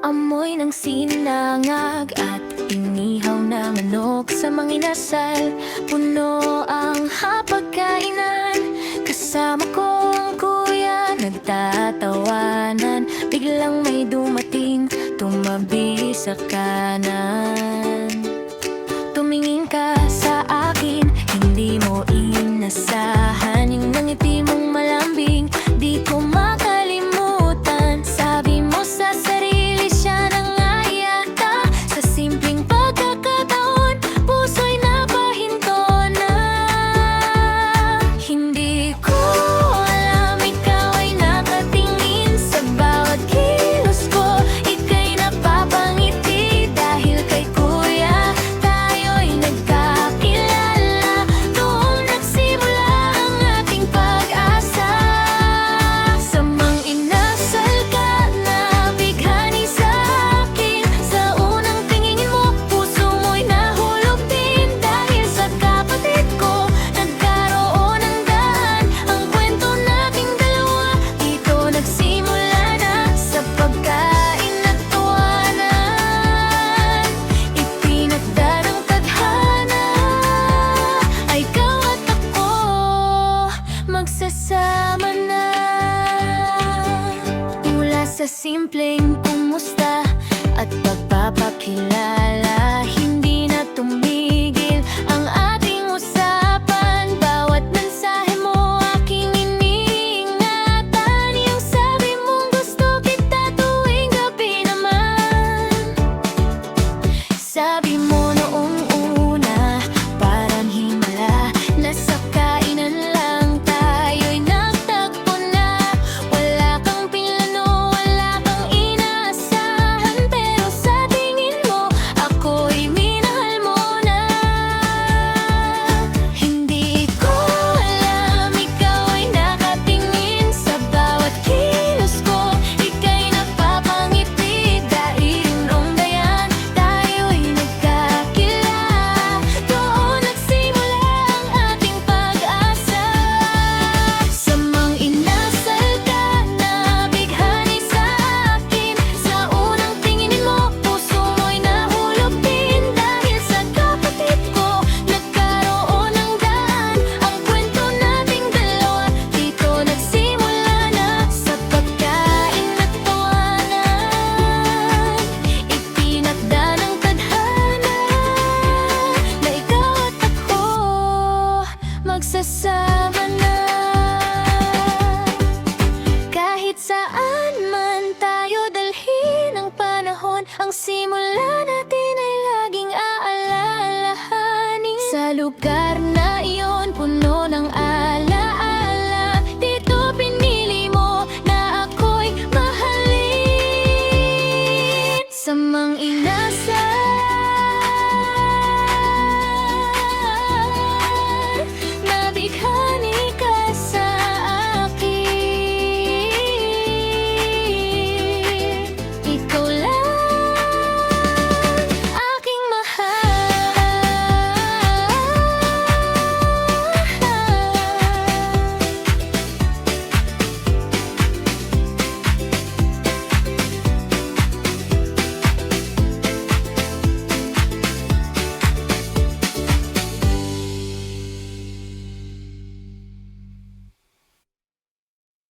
Amoy ng sinangag at inihaw na manok sa mga inasal. Puno ang hapagkainan, kasama ko ang kuya. Nagtatawanan, biglang may dumating, tumabi sa kanan. Tumingin ka sa akin, hindi mo inasahan yung nangiti mong malambing. Di ko makalimutan, sabi mo sa sarili siya nang ayata. Sa simpleng pagkakataon, puso'y napahinto na. Hindi ko alam, ikaw ay nakatingin sa bawat kilos ko. Ika'y napapangiti dahil kay kuya tayo'y nagkakilala. Doon nagsimula ang ating pag-asa. Sa mang inasal ka na bighani sa akin, sa unang tingin mo, puso mo'y nahulog din. Dahil sa kapatid ko, nagkaroon ng daan. Ang kwento nating dalawa, dito nagsimula na. Sa pagkain at tawanan, ipinagda ng tadhana. Ay ikaw at ako, magsasama na. Mula sa simpleng kumusta at pagpapakilala, hindi na tumigil ang ating usapan. Bawat mensahe mo aking iniingatan, yung sabi mong gusto kita tuwing gabi naman. Sabi mo noong una, parang himala, nasa kainan lang tayo'y nagtagpo na. Wala kang pinlano, wala kang inaasahan, pero sa tingin mo, ako'y minahal mo na. Hindi ko alam, ikaw ay nakatingin sa bawat kilos ko. Ika'y napapangiti dahil noong dayan tayo'y nagkakilala. Doon nagsimula ang ating pag-asa. Sa mang inasal ka na bighani sa akin, sa unang tingin mo, puso mo'y nahulog din. Dahil sa kapatid ko, nagkaroon ng daan. Ang kwento nating dalawa, dito nagsimula na. Sa pagkain at tawanan, ipinakda ng tadhana. Na ikaw at ako, magsasama